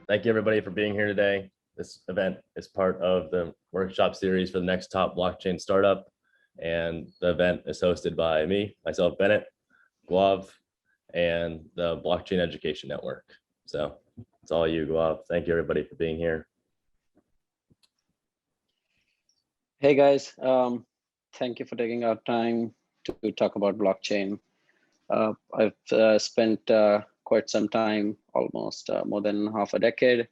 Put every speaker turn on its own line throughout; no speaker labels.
Thank you everybody for being here today. This event is part of the workshop series for the next top blockchain startup. And the event is hosted by me, myself, Bennett, Gaurav, and the Blockchain Education Network. So it's all you, Gaurav. Thank you everybody for being here.
Hey guys, thank you for taking our time to talk about blockchain. I've spent quite some time, almost more than half a decade,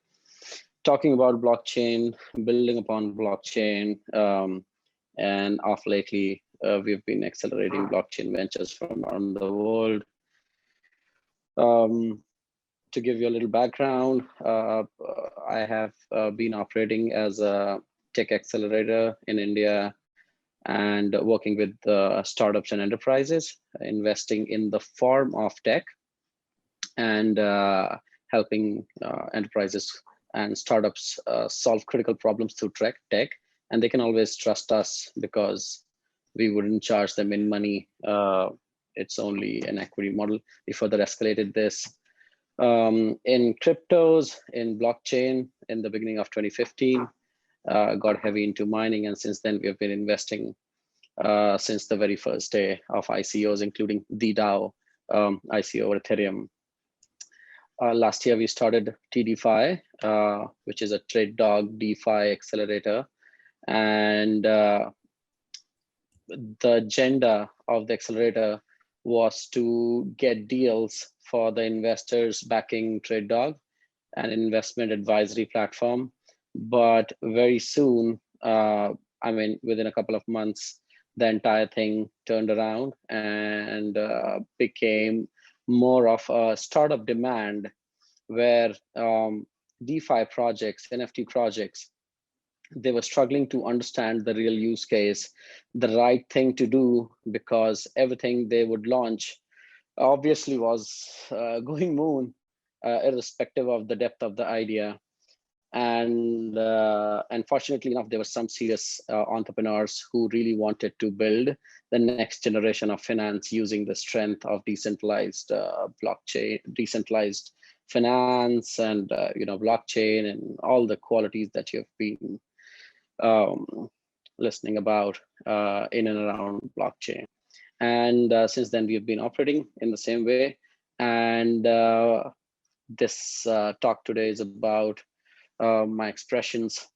talking about blockchain, building upon blockchain, and of lately, we've been accelerating blockchain ventures from around the world. To give you a little background, I have been operating as a tech accelerator in India and working with startups and enterprises, investing in the form of tech and helping enterprises and startups solve critical problems through tech. And they can always trust us because we wouldn't charge them in money. It's only an equity model. We further escalated this in cryptos, in blockchain in the beginning of 2015. Got heavy into mining, and since then we've been investing since the very first day of ICOs, including the DAO ICO over Ethereum. Last year we started TDeFi, which is a trade dog DeFi accelerator, and the agenda of the accelerator was to get deals for the investors backing Trade Dog, an investment advisory platform. But very soon, within a couple of months, the entire thing turned around and became more of a startup demand where DeFi projects, NFT projects, they were struggling to understand the real use case, the right thing to do, because everything they would launch obviously was going moon, irrespective of the depth of the idea. And fortunately enough, there were some serious entrepreneurs who really wanted to build the next generation of finance using the strength of decentralized blockchain, decentralized finance, and blockchain, and all the qualities that you've been listening about in and around blockchain. And since then, we've been operating in the same way. And this talk today is about my expressions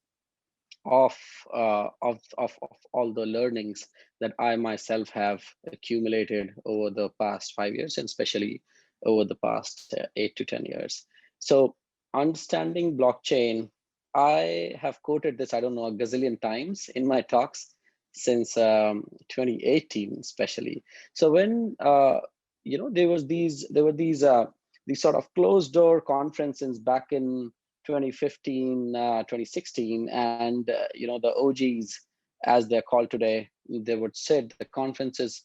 of all the learnings that I myself have accumulated over the past 5 years, and especially over the past 8 to 10 years. So understanding blockchain, I have quoted this, I don't know, a gazillion times in my talks since 2018, especially. So when there were these sort of closed door conferences back in 2015, 2016, and the OGs, as they're called today, they would sit. The conferences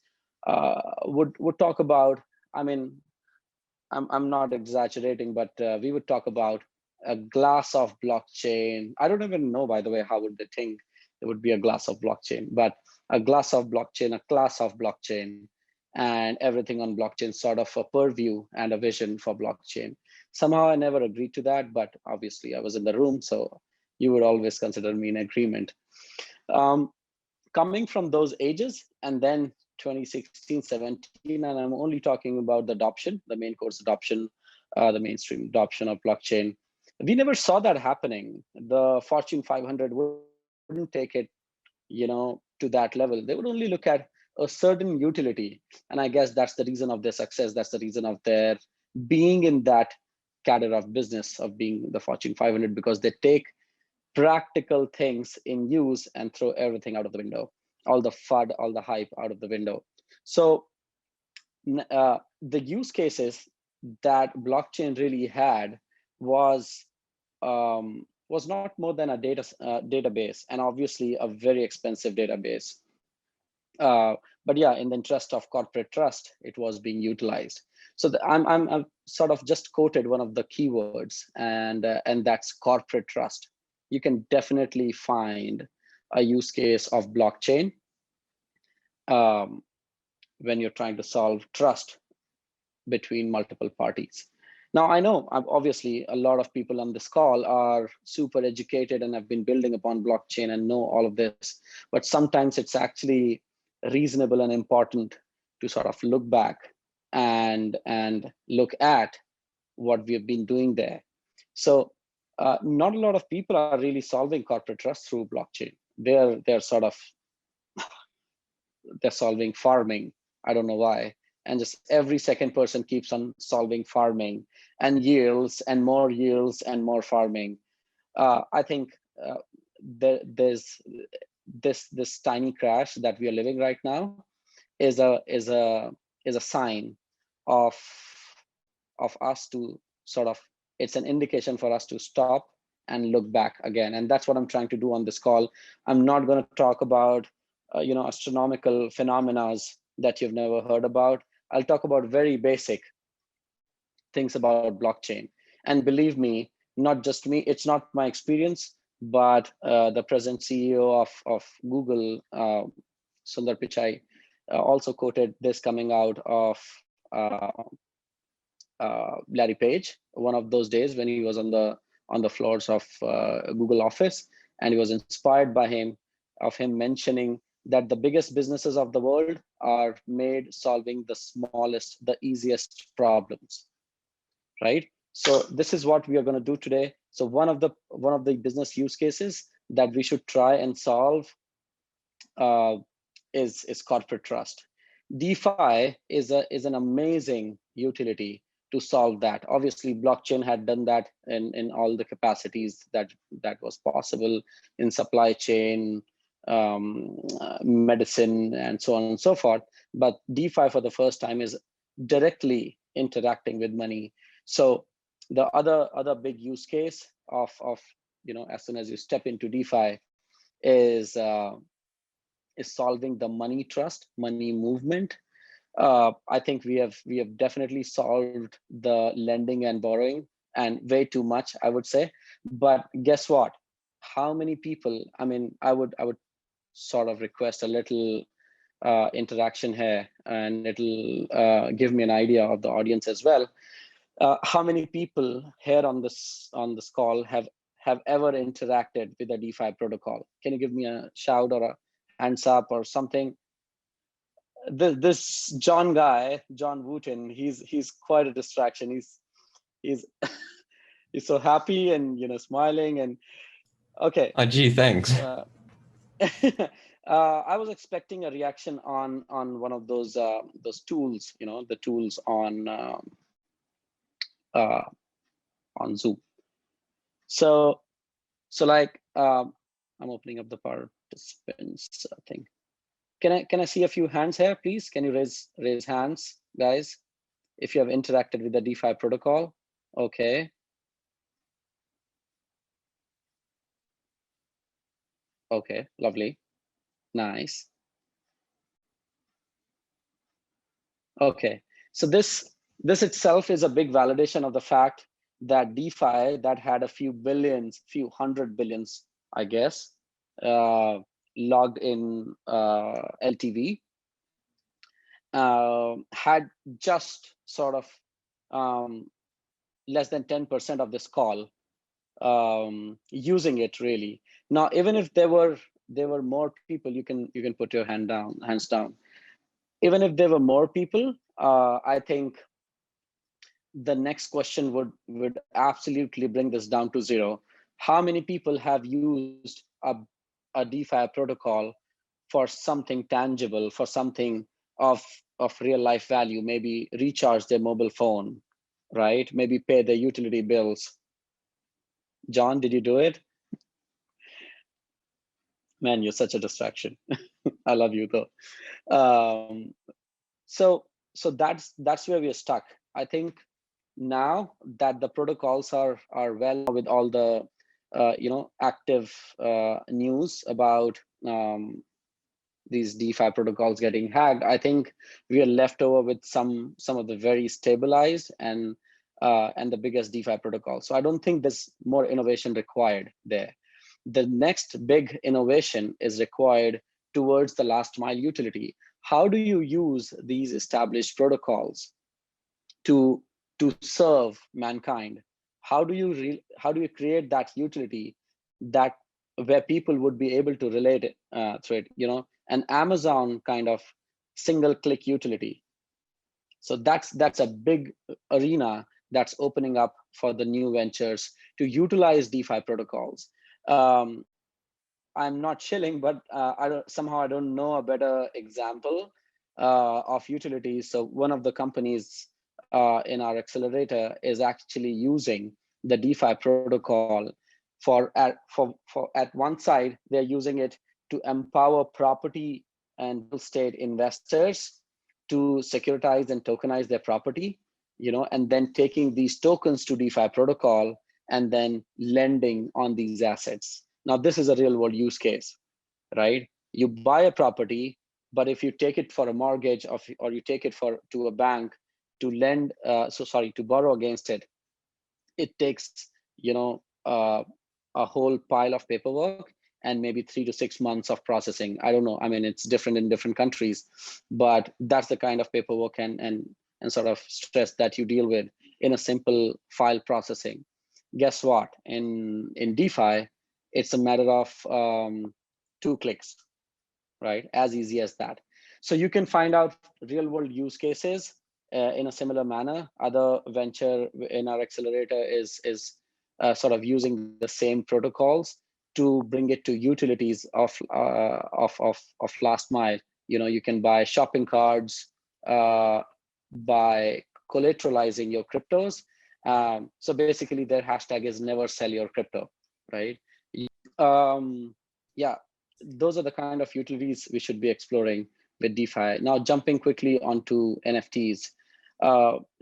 would talk about. I mean, I'm not exaggerating, but we would talk about a glass of blockchain. I don't even know, by the way, how would they think it would be a glass of blockchain, but a glass of blockchain, a class of blockchain, and everything on blockchain, sort of a purview and a vision for blockchain. Somehow I never agreed to that, but obviously I was in the room, so you would always consider me in agreement. Coming from those ages, and then 2016, 17, and I'm only talking about the adoption, the main course adoption, the mainstream adoption of blockchain. We never saw that happening. The Fortune 500 wouldn't take it, to that level. They would only look at a certain utility. And I guess that's the reason of their success. That's the reason of their being in that category of business of being the Fortune 500, because they take practical things in use and throw everything out of the window, all the FUD, all the hype out of the window. So the use cases that blockchain really had was not more than a database, and obviously a very expensive database. But yeah, in the interest of corporate trust, it was being utilized. So I'm sort of just quoted one of the keywords, and that's corporate trust. You can definitely find a use case of blockchain when you're trying to solve trust between multiple parties. Now, I know obviously a lot of people on this call are super educated and have been building upon blockchain and know all of this, but sometimes it's actually reasonable and important to sort of look back and look at what we have been doing there. So not a lot of people are really solving corporate trust through blockchain. They're sort of, they're solving farming. I don't know why. And just every second person keeps on solving farming and yields and more farming. I think there's this tiny crash that we are living right now is a sign of us to sort of, it's an indication for us to stop and look back again. And that's what I'm trying to do on this call. I'm not going to talk about astronomical phenomena that you've never heard about. I'll talk about very basic things about blockchain. And believe me, not just me, it's not my experience, but the present CEO of Google, Sundar Pichai, also quoted this coming out of Larry Page, one of those days when he was on the floors of Google office, and he was inspired by him, of him mentioning that the biggest businesses of the world are made solving the smallest, the easiest problems, right? So this is what we are going to do today. So one of the business use cases that we should try and solve is corporate trust. DeFi is an amazing utility to solve that. Obviously, blockchain had done that in all the capacities that was possible in supply chain, medicine, and so on and so forth. But DeFi for the first time is directly interacting with money. So the other big use case of as soon as you step into DeFi is solving the money trust, money movement. I think we have definitely solved the lending and borrowing, and way too much, I would say. But guess what? How many people? I mean, I would sort of request a little interaction here, and it'll give me an idea of the audience as well. How many people here on this call have ever interacted with a DeFi protocol? Can you give me a shout or a hands up or something? This John guy, John Wooten, he's quite a distraction. He's he's so happy and smiling and okay.
Gee, thanks.
I was expecting a reaction on one of those tools, the tools on Zoom. So like I'm opening up the participants thing. Can I see a few hands here, please? Can you raise hands, guys, if you have interacted with the DeFi protocol? Okay. Okay, lovely. Nice. Okay, so this itself is a big validation of the fact that DeFi that had a few hundred billions, I guess, logged in LTV, had just sort of less than 10% of this call using it really. Now, even if there were more people, you can put your hands down. Even if there were more people, I think the next question would absolutely bring this down to zero. How many people have used a DeFi protocol for something tangible, for something of real life value? Maybe recharge their mobile phone, right? Maybe pay their utility bills. John, did you do it? Man, you're such a distraction. I love you though. So that's where we are stuck. I think now that the protocols are well with all the active news about these DeFi protocols getting hacked, I think we are left over with some of the very stabilized and the biggest DeFi protocols. So I don't think there's more innovation required there. The next big innovation is required towards the last mile utility. How do you use these established protocols to to serve mankind. How do you create that utility that where people would be able to relate it through it? An Amazon kind of single click utility. So that's a big arena that's opening up for the new ventures to utilize DeFi protocols. I'm not shilling, but somehow I don't know a better example of utilities. So one of the companies in our accelerator is actually using the DeFi protocol at one side, they're using it to empower property and real estate investors to securitize and tokenize their property, and then taking these tokens to DeFi protocol and then lending on these assets. Now, this is a real world use case, right? You buy a property, but if you take it for a mortgage or you take it to a bank to lend, to borrow against it, it takes, a whole pile of paperwork and maybe 3 to 6 months of processing. I don't know. I mean, it's different in different countries, but that's the kind of paperwork and sort of stress that you deal with in a simple file processing. Guess what? In DeFi, it's a matter of 2 clicks, right? As easy as that. So you can find out real world use cases in a similar manner. Other venture in our accelerator is sort of using the same protocols to bring it to utilities of last mile. You can buy shopping carts by collateralizing your cryptos. So basically, their hashtag is never sell your crypto, right? Yeah, those are the kind of utilities we should be exploring with DeFi. Now, jumping quickly onto NFTs.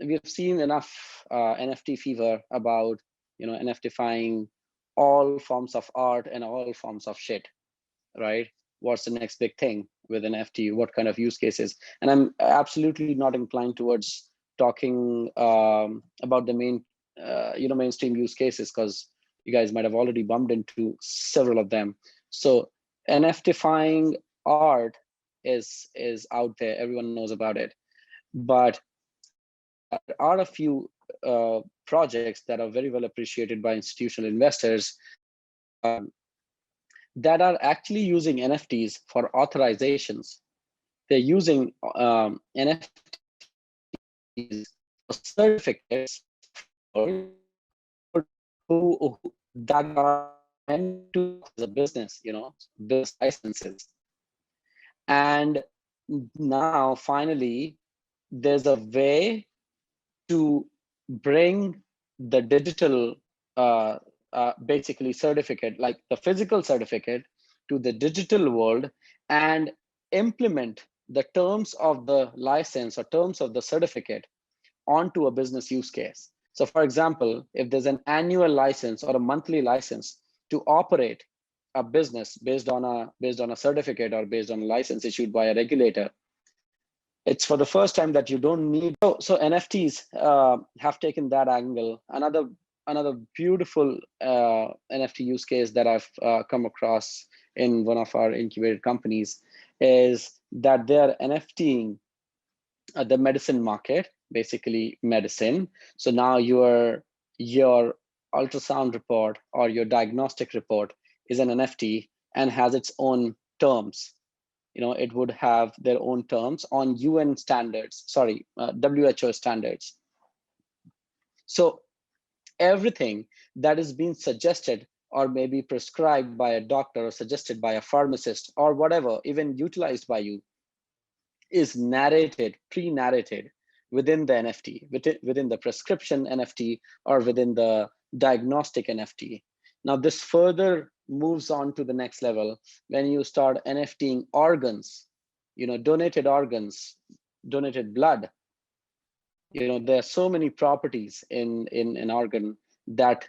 We've seen enough NFT fever about NFTifying all forms of art and all forms of shit, right? What's the next big thing with NFT? What kind of use cases? And I'm absolutely not inclined towards talking about the mainstream use cases, because you guys might have already bumped into several of them. So NFTifying art is out there. Everyone knows about it, but there are a few projects that are very well appreciated by institutional investors that are actually using NFTs for authorizations. They're using NFTs for certificates who that are meant to as a business, business licenses. And now finally, there's a way to bring the digital basically certificate, like the physical certificate, to the digital world and implement the terms of the license or terms of the certificate onto a business use case. So for example, if there's an annual license or a monthly license to operate a business based on a certificate or based on a license issued by a regulator, it's for the first time that you don't need. So NFTs have taken that angle. Another beautiful NFT use case that I've come across in one of our incubated companies is that they're NFTing the medicine market, basically medicine. So now your ultrasound report or your diagnostic report is an NFT and has its own terms. It would have their own terms on UN standards, WHO standards. So everything that is being suggested or maybe prescribed by a doctor or suggested by a pharmacist or whatever, even utilized by you, is pre-narrated within the NFT, within the prescription NFT or within the diagnostic NFT. Now, this further moves on to the next level when you start NFTing organs, donated organs, donated blood. There are so many properties in an organ that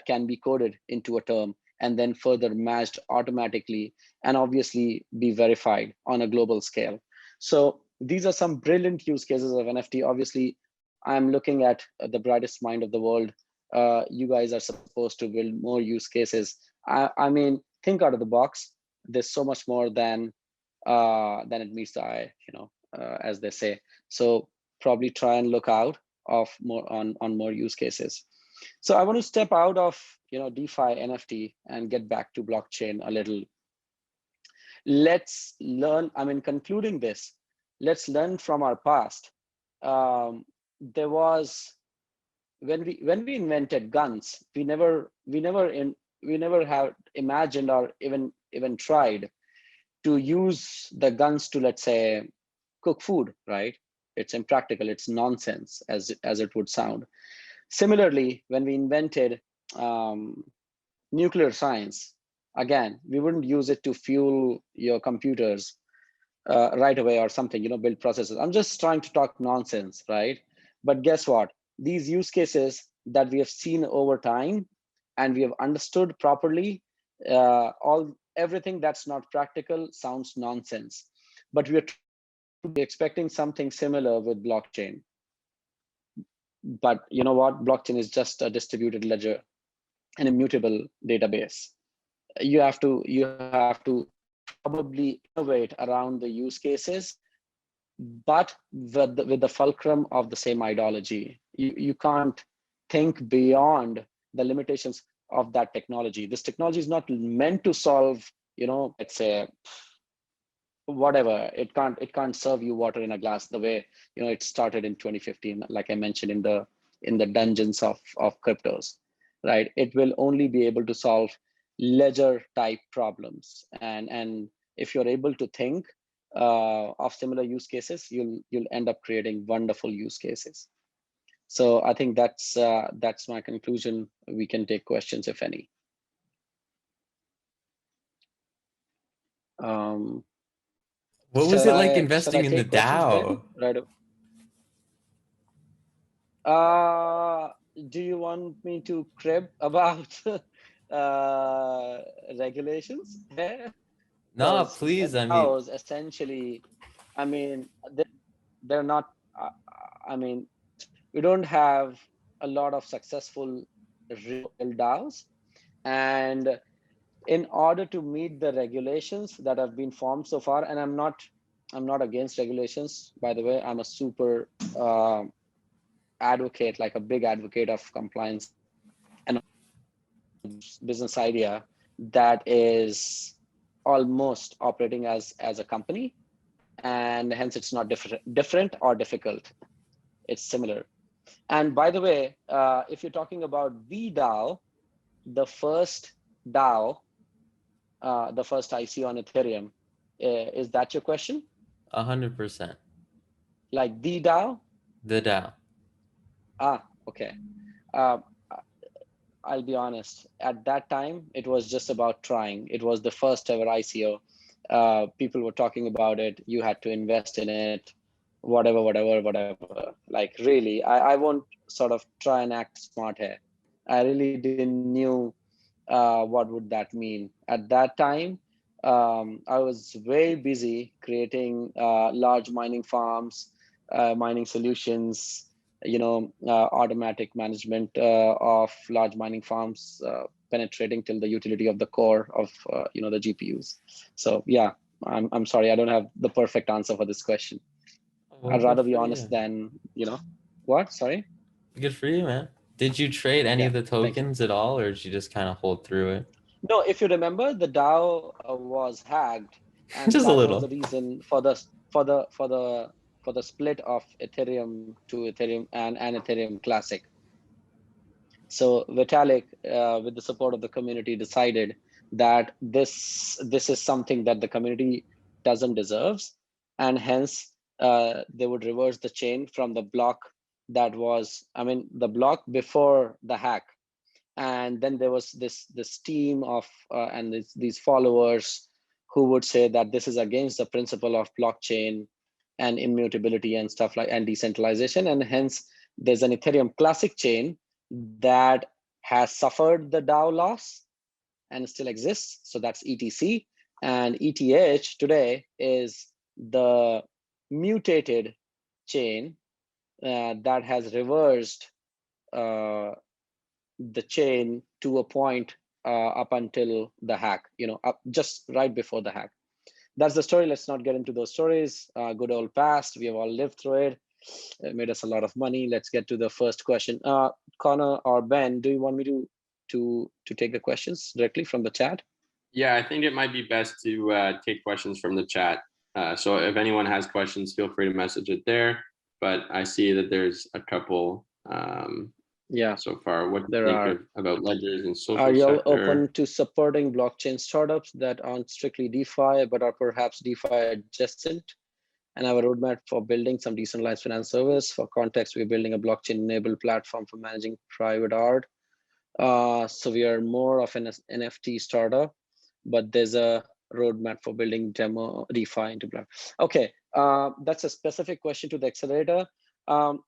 can be coded into a term and then further matched automatically and obviously be verified on a global scale. So these are some brilliant use cases of NFT. Obviously, I'm looking at the brightest mind of the world. You guys are supposed to build more use cases. I mean, think out of the box. There's so much more than it meets the eye, as they say. So probably try and look out more use cases. So I want to step out of DeFi NFT and get back to blockchain a little. Let's learn. I mean, concluding this, let's learn from our past. There was when we invented guns, we never have imagined or even tried to use the guns to, let's say, cook food, right? It's impractical. It's nonsense, as it would sound. Similarly, when we invented nuclear science, again, we wouldn't use it to fuel your computers right away or something, build processors. I'm just trying to talk nonsense, right? But guess what? These use cases that we have seen over time and we have understood properly, everything that's not practical sounds nonsense. But we are expecting something similar with blockchain. But you know what? Blockchain is just a distributed ledger, an immutable database. You have to probably innovate around the use cases, but with the fulcrum of the same ideology. You can't think beyond the limitations of that technology. This technology is not meant to solve, let's say, whatever. It can't serve you water in a glass the way it started in 2015, like I mentioned, in the dungeons of cryptos, right? It will only be able to solve ledger type problems, and if you're able to think of similar use cases, you'll end up creating wonderful use cases. So I think that's my conclusion. We can take questions if any.
What was it like investing in the
DAO?
Right.
Do you want me to crib about regulations here?
No, please. I mean,
DAOs essentially, I mean, they're not. I mean, we don't have a lot of successful real DAOs, and in order to meet the regulations that have been formed so far, and I'm not against regulations, by the way. I'm a super advocate, like a big advocate of compliance and business idea that is almost operating as a company, and hence it's not different or difficult. It's similar. And by the way, if you're talking about the DAO, the first DAO, the first ICO on Ethereum, is that your question?
100%.
Like the DAO?
The DAO.
Okay. I'll be honest. At that time, it was just about trying. It was the first ever ICO. People were talking about it. You had to invest in it, whatever. Like really, I won't sort of try and act smart here. I really didn't knew what would that mean. At that time, I was very busy creating large mining farms, mining solutions, automatic management of large mining farms, penetrating till the utility of the core of the GPUs. So yeah, I'm sorry, I don't have the perfect answer for this question.
Well,
I'd rather be honest than what? Sorry.
Good for you, man. Did you trade any of the tokens at all, or did you just kind of hold through it?
No, if you remember, the DAO was hacked, and
just
that
a little.
was the reason for the split of Ethereum to Ethereum and Ethereum Classic. So Vitalik, with the support of the community, decided that this is something that the community doesn't deserve, and hence they would reverse the chain from the block that was, the block before the hack. And then there was this team of and these followers who would say that this is against the principle of blockchain and immutability and stuff like, and decentralization, and hence there's an Ethereum Classic chain that has suffered the DAO loss and still exists. So that's ETC, and ETH today is the mutated chain that has reversed the chain to a point up until the hack, up just right before the hack. That's the story. Let's not get into those stories. Good old past. We have all lived through it. It made us a lot of money. Let's get to the first question. Connor or Ben, do you want me to take the questions directly from the chat?
Yeah, I think it might be best to take questions from the chat. So if anyone has questions, feel free to message it there. But I see that there's a couple so far. What do you think about ledgers and social
Are you
sector?
open to supporting blockchain startups that aren't strictly DeFi, but are perhaps DeFi adjacent? And have a roadmap for building some decentralized finance service. For context, we're building a blockchain-enabled platform for managing private art. So we are more of an NFT startup, but there's a roadmap for building demo DeFi into block. Okay, that's a specific question to the accelerator. The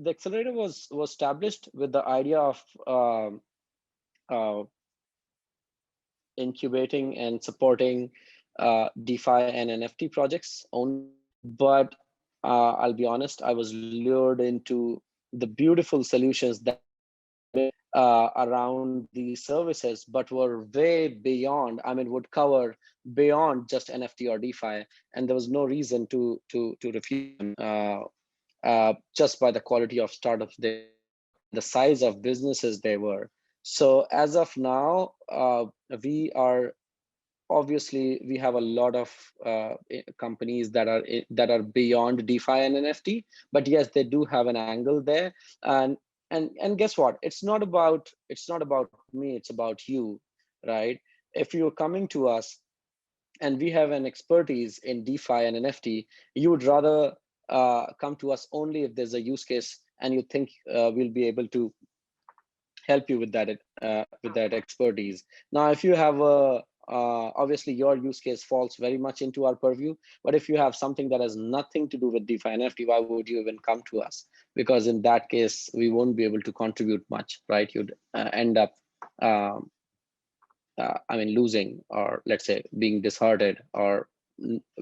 accelerator was established with the idea of incubating and supporting DeFi and NFT projects only. But I'll be honest, I was lured into the beautiful solutions that around these services, but were way beyond, I mean, would cover beyond just NFT or DeFi. And there was no reason to refuse them just by the quality of startups, the size of businesses they were. So as of now, we are obviously, we have a lot of companies that are beyond DeFi and NFT, but yes, they do have an angle there. And guess what? It's not about me. It's about you, right? If you're coming to us and we have an expertise in DeFi and NFT, you would rather come to us only if there's a use case and you think we'll be able to help you with that expertise. Now, if you have a obviously your use case falls very much into our purview, but if you have something that has nothing to do with DeFi and NFT, why would you even come to us? Because in that case, we won't be able to contribute much, right? You'd end up, I mean, losing, or let's say being disheartened, or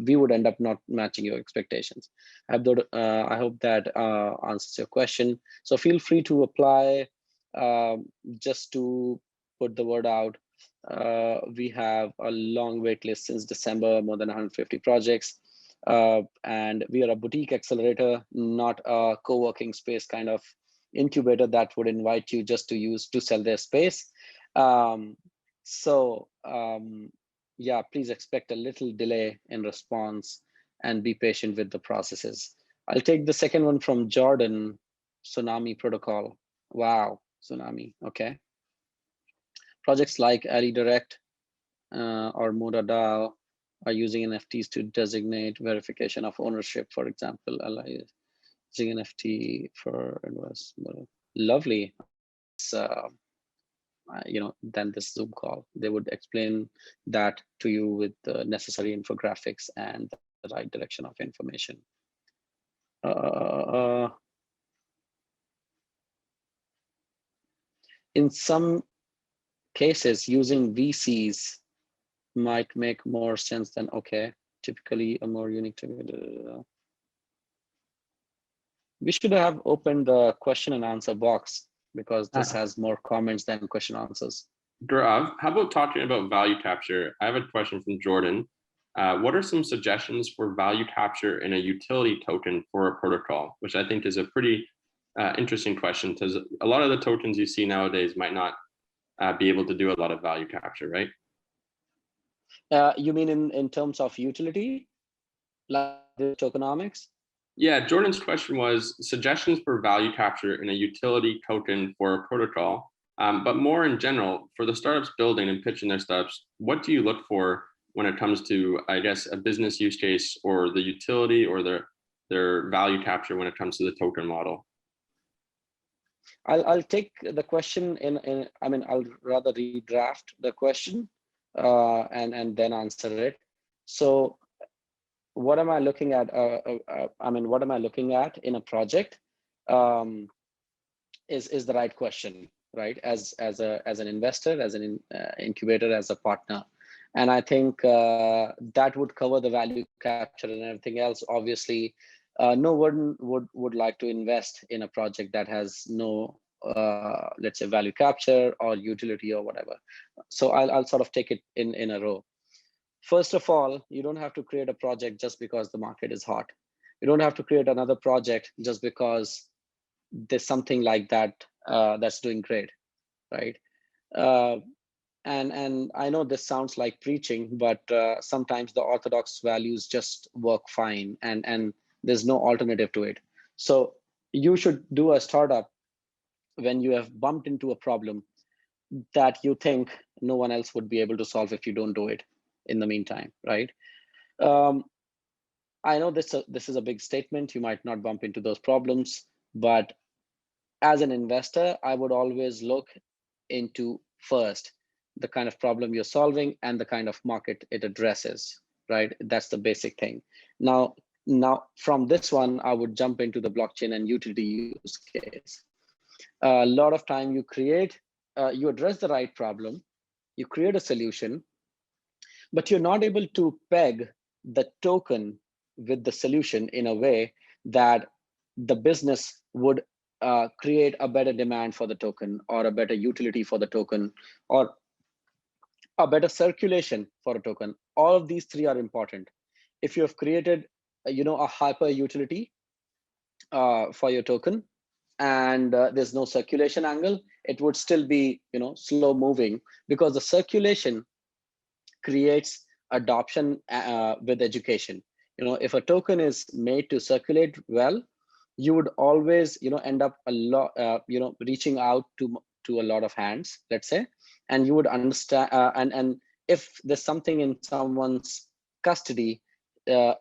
we would end up not matching your expectations. I hope that answers your question. So feel free to apply just to put the word out. We have a long wait list since December, more than 150 projects. And we are a boutique accelerator, not a co-working space kind of incubator that would invite you just to sell their space. Yeah, please expect a little delay in response and be patient with the processes. I'll take the second one from Jordan, Tsunami Protocol. Wow, Tsunami, okay. Projects like AliDirect or ModaDAO are using NFTs to designate verification of ownership, for example. Using NFT for investment. Lovely. Than this Zoom call. They would explain that to you with the necessary infographics and the right direction of information. In some cases, using VCs might make more sense than, okay, typically a more unique to we should have opened the question and answer box, because this has more comments than question answers.
Gaurav, how about talking about value capture? I have a question from Jordan. What are some suggestions for value capture in a utility token for a protocol? Which I think is a pretty interesting question, because a lot of the tokens you see nowadays might not be able to do a lot of value capture, right?
You mean in terms of utility, like the tokenomics?
Yeah, Jordan's question was suggestions for value capture in a utility token for a protocol. But more in general, for the startups building and pitching their startups, what do you look for when it comes to, I guess, a business use case or the utility or their value capture when it comes to the token model?
I'll take the question I mean, I'll rather redraft the question and then answer it. So what am I looking at? I mean, what am I looking at in a project is the right question, right? As an investor, as an incubator, as a partner. And I think that would cover the value capture and everything else. Obviously, no one would like to invest in a project that has no, let's say, value capture or utility or whatever. So I'll sort of take it in a row. First of all, you don't have to create a project just because the market is hot. You don't have to create another project just because there's something like that that's doing great, right? And I know this sounds like preaching, but sometimes the orthodox values just work fine, and there's no alternative to it. So you should do a startup when you have bumped into a problem that you think no one else would be able to solve if you don't do it in the meantime, right? Um, I know this is a big statement. You might not bump into those problems, but as an investor, I would always look into first the kind of problem you're solving and the kind of market it addresses, right? That's the basic thing. Now from this one, I would jump into the blockchain and utility use case. A lot of time you address the right problem, you create a solution, but you're not able to peg the token with the solution in a way that the business would create a better demand for the token, or a better utility for the token, or a better circulation for a token. All of these three are important. If you have created a hyper utility for your token, and there's no circulation angle, it would still be slow moving, because the circulation creates adoption with education. If a token is made to circulate well, you would always end up a lot reaching out to a lot of hands, let's say, and you would understand, and if there's something in someone's custody, there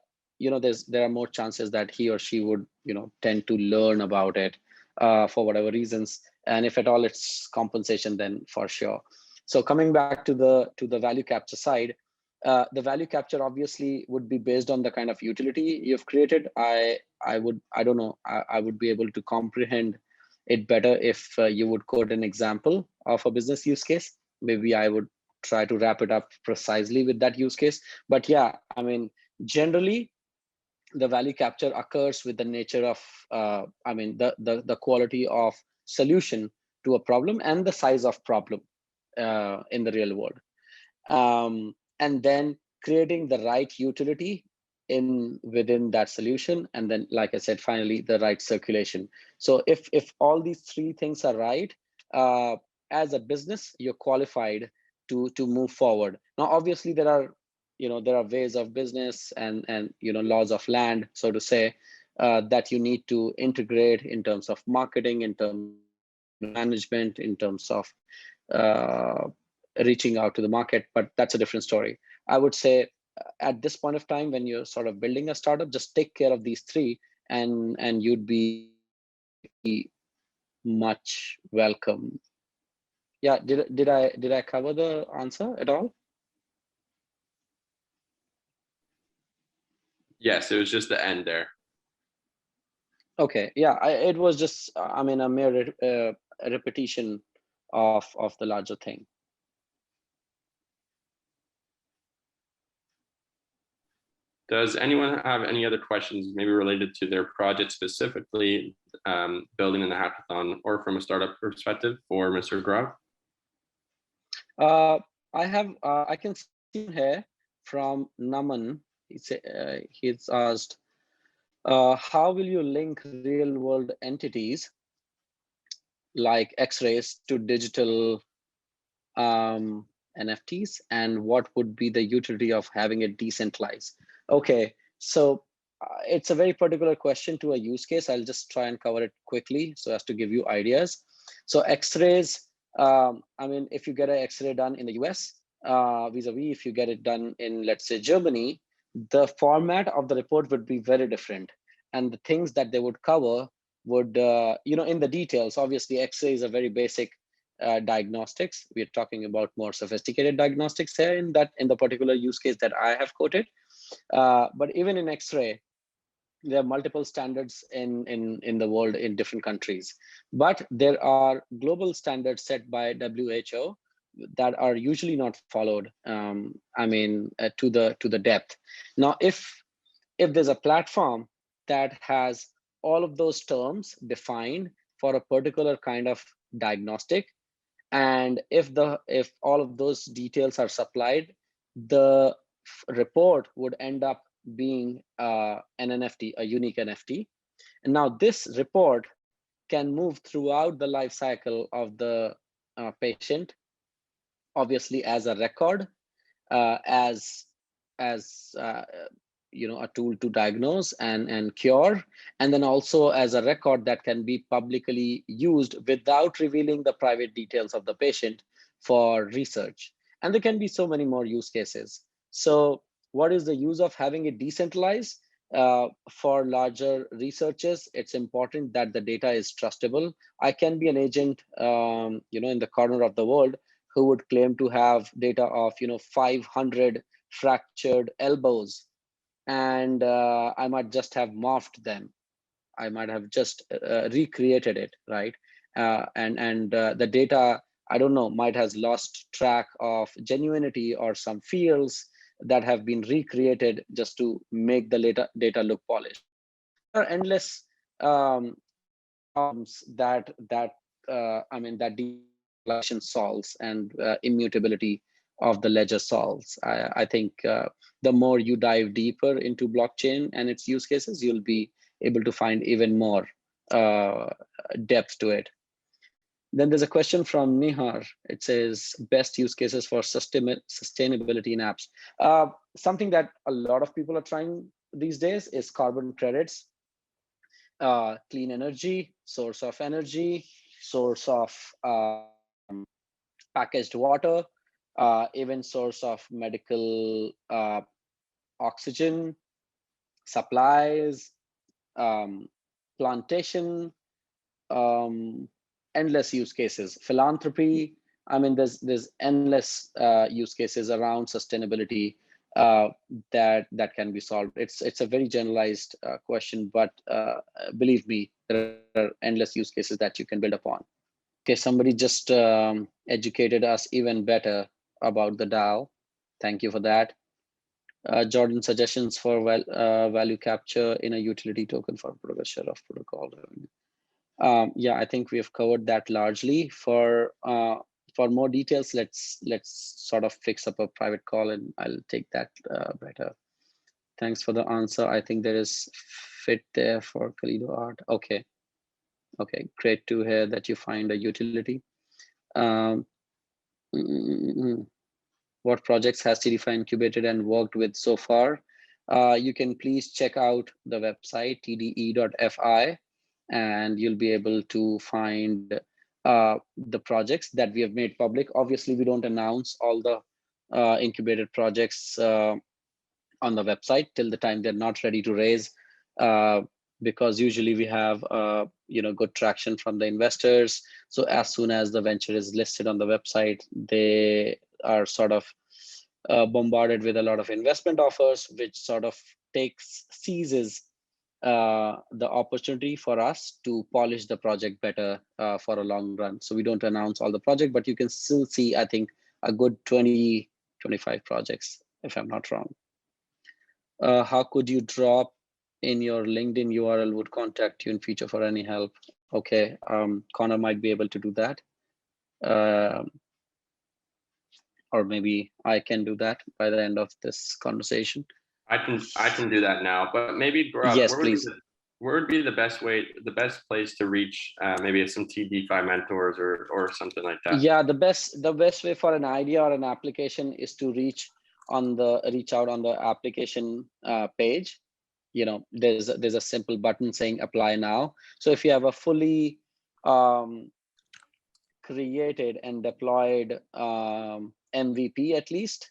are more chances that he or she would tend to learn about it for whatever reasons, and if at all it's compensation, then for sure. So coming back to the value capture side, the value capture obviously would be based on the kind of utility you've created. I don't know, I would be able to comprehend it better if you would quote an example of a business use case. Maybe I would try to wrap it up precisely with that use case. But yeah, I mean, generally, the value capture occurs with the nature of, the quality of solution to a problem and the size of problem in the real world. And then creating the right utility within that solution, and then, like I said, finally the right circulation. So if all these three things are right, as a business, you're qualified to move forward. Now obviously there are ways of business and laws of land, so to say, that you need to integrate in terms of marketing, in terms of management, in terms of reaching out to the market, but that's a different story. I would say at this point of time, when you're sort of building a startup, just take care of these three, and you'd be much welcome. Yeah, did I cover the answer at all?
Yes, it was just the end there.
Okay, yeah, it was just a mere repetition of the larger thing.
Does anyone have any other questions, maybe related to their project specifically, building in the hackathon, or from a startup perspective for Mr. Gaurav?
I can see here from Naman. He's asked, how will you link real world entities like X-rays to digital NFTs, and what would be the utility of having it decentralized? Okay, so it's a very particular question to a use case. I'll just try and cover it quickly so as to give you ideas. So X-rays, if you get an X-ray done in the US, vis-a-vis if you get it done in, let's say, Germany, the format of the report would be very different. And the things that they would cover would, in the details, obviously X-ray is a very basic diagnostics. We're talking about more sophisticated diagnostics here in the particular use case that I have quoted. But even in X-ray, there are multiple standards in the world in different countries. But there are global standards set by WHO that are usually not followed. To the depth. Now, if there's a platform that has all of those terms defined for a particular kind of diagnostic, and if all of those details are supplied, the report would end up being an NFT, a unique NFT. And now this report can move throughout the life cycle of the patient, obviously as a record, as a tool to diagnose and cure, and then also as a record that can be publicly used without revealing the private details of the patient for research. And there can be so many more use cases. So what is the use of having it decentralized? For larger researchers, it's important that the data is trustable. I can be an agent in the corner of the world who would claim to have data of 500 fractured elbows, and I might just have morphed them. I might have just recreated it, right? And the data, I don't know, might has lost track of genuinity or some fields that have been recreated just to make the data look polished. There are endless problems that decentralization solves, and immutability of the ledger solves. I think the more you dive deeper into blockchain and its use cases, you'll be able to find even more depth to it. Then there's a question from Nihar. It says, best use cases for sustainability in apps. Something that a lot of people are trying these days is carbon credits, clean energy, source of energy, source of packaged water, even source of medical oxygen, supplies, plantation, endless use cases, philanthropy. I mean, there's endless use cases around sustainability that can be solved. It's a very generalized question, but believe me, there are endless use cases that you can build upon. Okay, somebody just educated us even better about the DAO. Thank you for that. Jordan, suggestions for value capture in a utility token for progress share of protocol. Yeah, I think we have covered that largely. For more details, let's sort of fix up a private call, and I'll take that better. Thanks for the answer. I think there is fit there for Kalido Art. Okay, great to hear that you find a utility. What projects has TDeFi incubated and worked with so far? You can please check out the website tde.fi, and you'll be able to find the projects that we have made public. Obviously, we don't announce all the incubated projects on the website till the time they're not ready to raise, because usually we have good traction from the investors. So as soon as the venture is listed on the website, they are sort of bombarded with a lot of investment offers, which sort of seizes the opportunity for us to polish the project better for a long run. So we don't announce all the project, but you can still see, I think, a good 20, 25 projects, if I'm not wrong. How could you drop in your LinkedIn URL would contact you in future for any help? Okay, Connor might be able to do that. Or maybe I can do that by the end of this conversation.
I can do that now, but maybe Gaurav,
yes, please.
Where would be the best place to reach maybe some TDeFi mentors or something like that?
Yeah, the best way for an idea or an application is to reach out on the application page. There's a simple button saying apply now. So if you have a fully created and deployed MVP at least,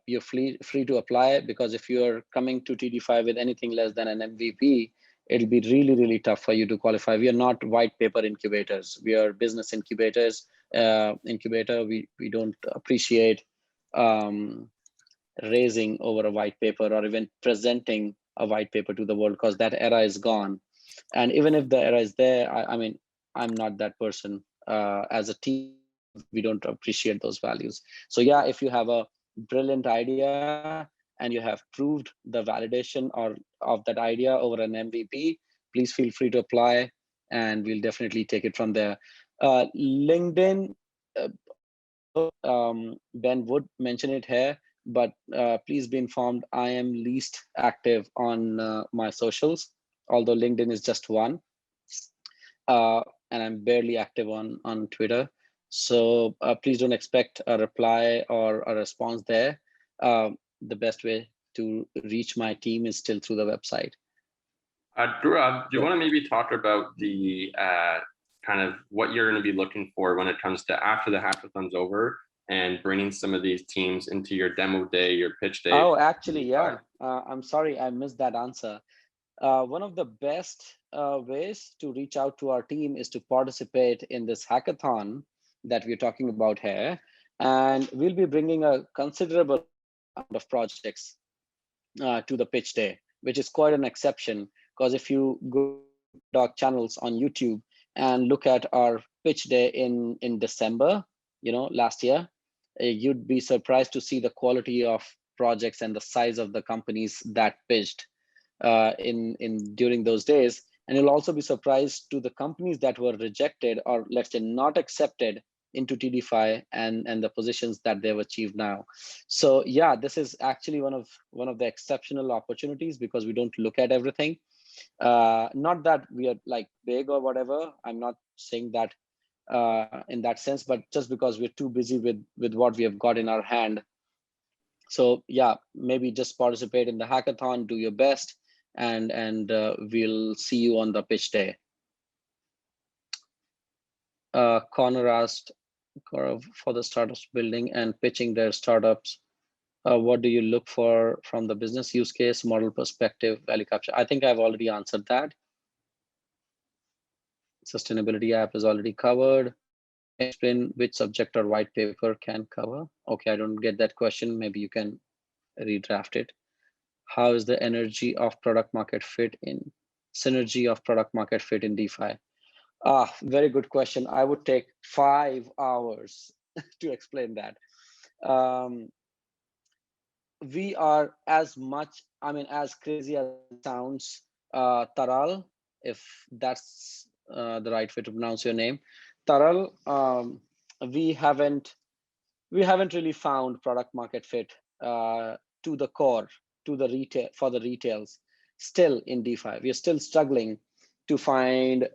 you're free to apply, because if you're coming to TDeFi with anything less than an MVP, it'll be really, really tough for you to qualify. We are not white paper incubators. We are business incubators. We don't appreciate raising over a white paper or even presenting a white paper to the world, because that era is gone. And even if the era is there, I mean, I'm not that person. As a team, we don't appreciate those values. So yeah, if you have a brilliant idea and you have proved the validation of that idea over an MVP, please feel free to apply, and we'll definitely take it from there. LinkedIn, Ben would mention it here. but please be informed, I am least active on my socials, although LinkedIn is just one. And I'm barely active on Twitter. So please don't expect a reply or a response there. The best way to reach my team is still through the website.
Gaurav, do you want to maybe talk about the kind of what you're going to be looking for when it comes to after the hackathon's over and bringing some of these teams into your demo day, your pitch day?
Oh, actually, yeah. I'm sorry, I missed that answer. One of the best ways to reach out to our team is to participate in this hackathon that we're talking about here. And we'll be bringing a considerable amount of projects to the pitch day, which is quite an exception. Because if you go to channels on YouTube and look at our pitch day in December, last year, you'd be surprised to see the quality of projects and the size of the companies that pitched during those days. And you'll also be surprised to the companies that were rejected, or let's say not accepted into TDeFi and the positions that they've achieved now. So yeah, this is actually one of the exceptional opportunities, because we don't look at everything. Not that we are like big or whatever. I'm not saying that in that sense, but just because we're too busy with what we have got in our hand. So yeah, maybe just participate in the hackathon, do your best, and we'll see you on the pitch day. Connor asked, Gaurav, for the startups building and pitching their startups, what do you look for from the business use case, model perspective, value capture? I think I've already answered that. Sustainability app is already covered. Explain which subject or white paper can cover. Okay, I don't get that question. Maybe you can redraft it. How is the energy of product market fit in synergy of product market fit in DeFi? Very good question. I would take 5 hours to explain that. We are as crazy as it sounds, Taral, if that's the right way to pronounce your name. Taral, we haven't really found product market fit to the core, to the retail, for the retails still in DeFi. We are still struggling to find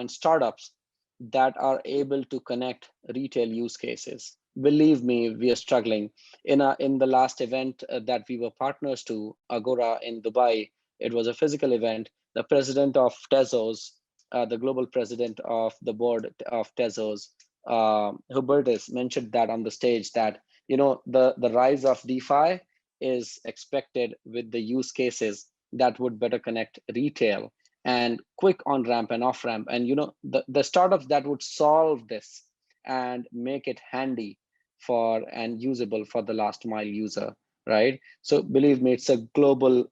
startups that are able to connect retail use cases. Believe me, we are struggling. In the last event that we were partners to, Agora in Dubai, it was a physical event. The president of Tezos, the global president of the board of Tezos, Hubertus, mentioned that on the stage, that the rise of DeFi is expected with the use cases that would better connect retail and quick on ramp and off ramp, and the startups that would solve this and make it handy for and usable for the last mile user, right? So believe me, it's a global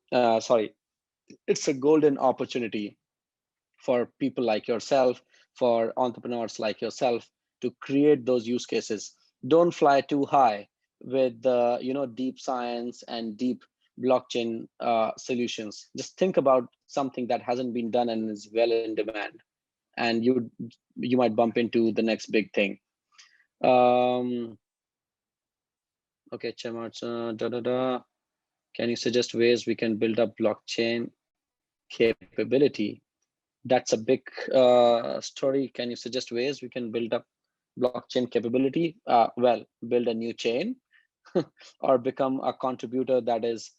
it's a golden opportunity for people like yourself, for entrepreneurs like yourself, to create those use cases. Don't fly too high with deep science and deep blockchain solutions. Just think about something that hasn't been done and is well in demand, and you might bump into the next big thing. Okay, Chemart, can you suggest ways we can build up blockchain capability? That's a big story. Can you suggest ways we can build up blockchain capability? Well, build a new chain or become a contributor that is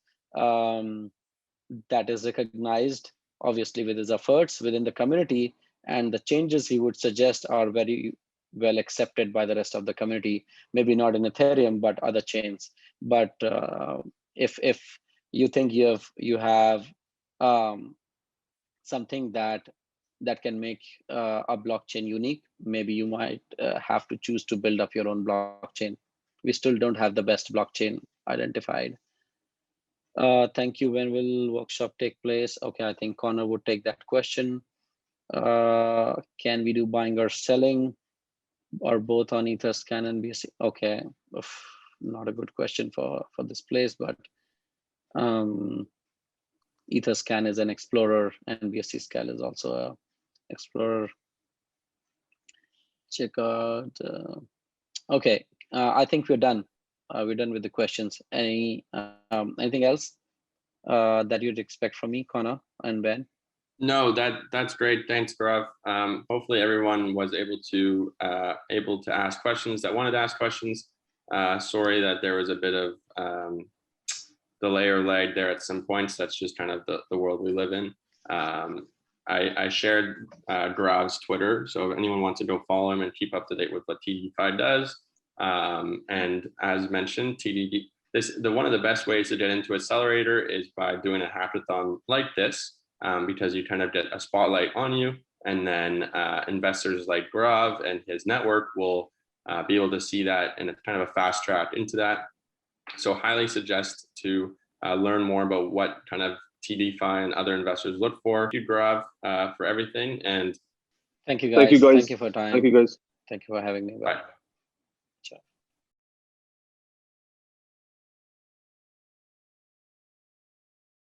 recognized, obviously, with his efforts within the community, and the changes he would suggest are very well accepted by the rest of the community. Maybe not in Ethereum, but other chains. But if you think you have something that can make a blockchain unique, maybe you might have to choose to build up your own blockchain. We still don't have the best blockchain identified. Thank you. When will workshop take place? Okay, I think Connor would take that question. Can we do buying or selling, or both on Etherscan and BSC? Okay, not a good question for this place, but Etherscan is an explorer and BSC Scal is also a explorer. Check out. Okay, I think we're done. we're done with the questions. Anything else that you'd expect from me, Connor and Ben?
No, that's great. Thanks, Gaurav. Hopefully everyone was able to ask questions that wanted to ask questions. Sorry that there was a bit of delay or lag there at some points. That's just kind of the world we live in. I shared Gaurav's Twitter, so if anyone wants to go follow him and keep up to date with what TDeFi does. And as mentioned, one of the best ways to get into Accelerator is by doing a hackathon like this, because you kind of get a spotlight on you, and then investors like Gaurav and his network will be able to see that in a kind of a fast track into that. So highly suggest to learn more about what kind of TDeFi and other investors look for. Thank you, Gaurav, for everything. And
thank you guys. Thank you for your time.
Thank you guys.
Thank you for having me. Bye.
bye.